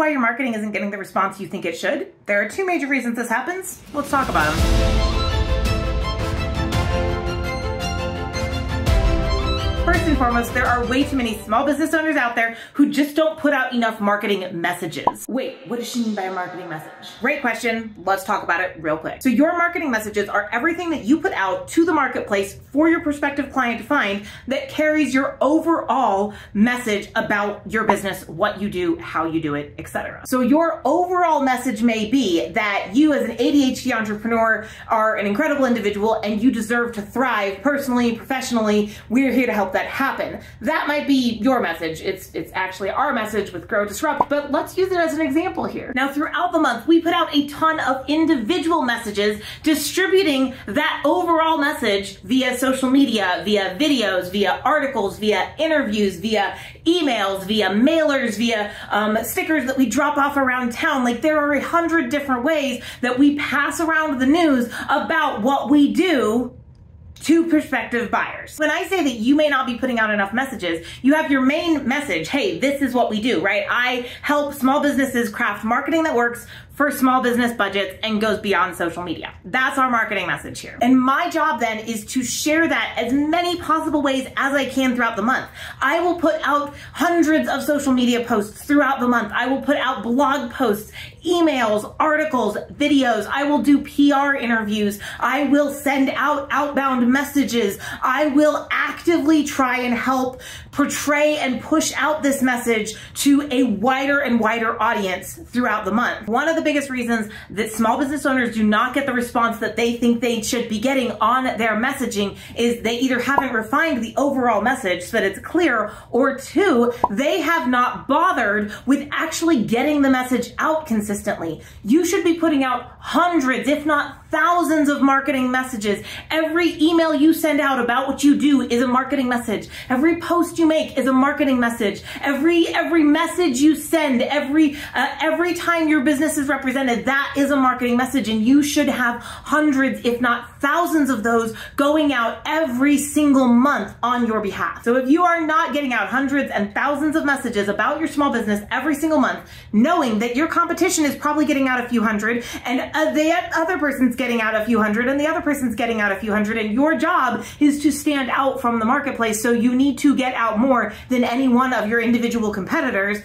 why your marketing isn't getting the response you think it should? There are two major reasons this happens. Let's talk about them. First and foremost, there are way too many small business owners out there who just don't put out enough marketing messages. Wait, what does she mean by a marketing message? Great question. Let's talk about it real quick. So your marketing messages are everything that you put out to the marketplace for your prospective client to find that carries your overall message about your business, what you do, how you do it, etc. So your overall message may be that you as an ADHD entrepreneur are an incredible individual and you deserve to thrive personally, professionally. We're here to help that happen. That might be your message. It's actually our message with Grow Disrupt, but let's use it as an example here. Now, throughout the month, we put out a ton of individual messages distributing that overall message via social media, via videos, via articles, via interviews, via emails, via mailers, via stickers that we drop off around town. Like, there are 100 different ways that we pass around the news about what we do to prospective buyers. When I say that you may not be putting out enough messages, you have your main message. Hey, this is what we do, right? I help small businesses craft marketing that works for small business budgets and goes beyond social media. That's our marketing message here. And my job then is to share that as many possible ways as I can throughout the month. I will put out hundreds of social media posts throughout the month. I will put out blog posts, emails, articles, videos. I will do PR interviews. I will send out outbound messages. I will actively try and help portray and push out this message to a wider and wider audience throughout the month. One of the biggest reasons that small business owners do not get the response that they think they should be getting on their messaging is they either haven't refined the overall message so that it's clear, or two, they have not bothered with actually getting the message out consistently. You should be putting out hundreds, if not thousands of marketing messages. Every email you send out about what you do is a marketing message. Every post you make is a marketing message. Every message you send, every time your business is represented, that is a marketing message, and you should have hundreds, if not thousands of those going out every single month on your behalf. So if you are not getting out hundreds and thousands of messages about your small business every single month, knowing that your competition is probably getting out a few hundred, and the other person's getting out a few hundred, and the other person's getting out a few hundred, and your job is to stand out from the marketplace, so you need to get out more than any one of your individual competitors.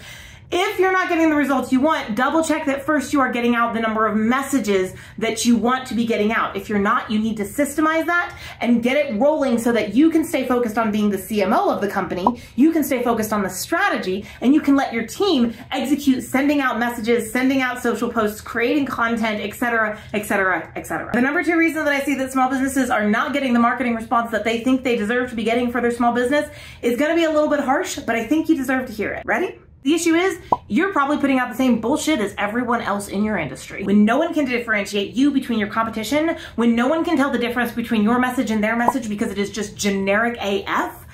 If you're not getting the results you want, double check that first you are getting out the number of messages that you want to be getting out. If you're not, you need to systemize that and get it rolling so that you can stay focused on being the CMO of the company, you can stay focused on the strategy, and you can let your team execute sending out messages, sending out social posts, creating content, etc., etc., etc. The number two reason that I see that small businesses are not getting the marketing response that they think they deserve to be getting for their small business is going to be a little bit harsh, but I think you deserve to hear it. Ready? The issue is, you're probably putting out the same bullshit as everyone else in your industry. When no one can differentiate you between your competition, when no one can tell the difference between your message and their message because it is just generic AF,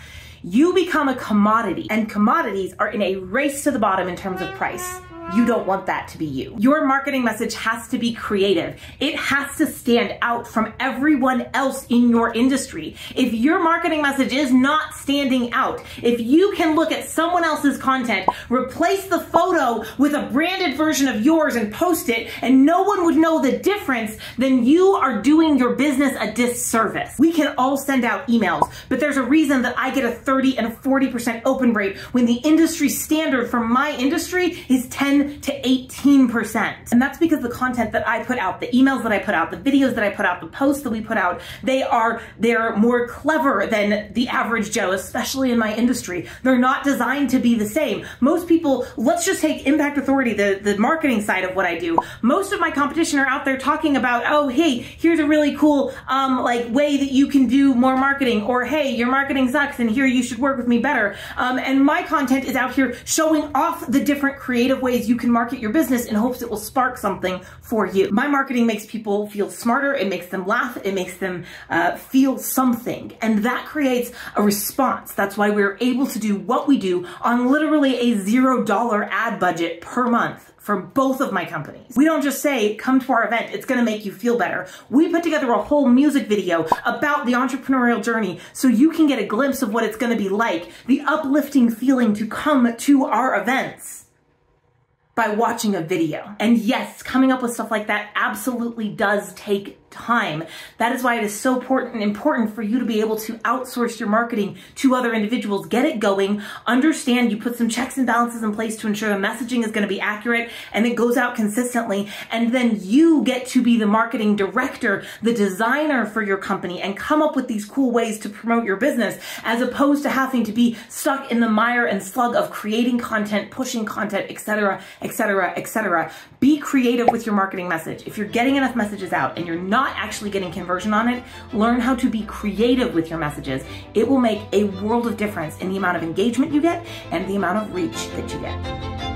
you become a commodity, and commodities are in a race to the bottom in terms of price. You don't want that to be you. Your marketing message has to be creative. It has to stand out from everyone else in your industry. If your marketing message is not standing out, if you can look at someone else's content, replace the photo with a branded version of yours and post it, and no one would know the difference, then you are doing your business a disservice. We can all send out emails, but there's a reason that I get a 30 and 40% open rate when the industry standard for my industry is 10 to 18%. And that's because the content that I put out, the emails that I put out, the videos that I put out, the posts that we put out, they're more clever than the average Joe, especially in my industry. They're not designed to be the same. Most people, let's just take Impact Authority, the marketing side of what I do. Most of my competition are out there talking about, oh, hey, here's a really cool way that you can do more marketing, or hey, your marketing sucks and here you should work with me better. And my content is out here showing off the different creative ways you can market your business in hopes it will spark something for you. My marketing makes people feel smarter, it makes them laugh, it makes them feel something, and that creates a response. That's why we're able to do what we do on literally a $0 ad budget per month for both of my companies. We don't just say, come to our event, it's gonna make you feel better. We put together a whole music video about the entrepreneurial journey so you can get a glimpse of what it's gonna be like, the uplifting feeling to come to our events. by watching a video. And yes, coming up with stuff like that absolutely does take time. That is why it is so important for you to be able to outsource your marketing to other individuals. Get it going. Understand you put some checks and balances in place to ensure the messaging is going to be accurate and it goes out consistently. And then you get to be the marketing director, the designer for your company, and come up with these cool ways to promote your business, as opposed to having to be stuck in the mire and slug of creating content, pushing content, etc., etc., etc. Be creative with your marketing message. If you're getting enough messages out and you're not actually getting conversion on it, learn how to be creative with your messages. It will make a world of difference in the amount of engagement you get and the amount of reach that you get.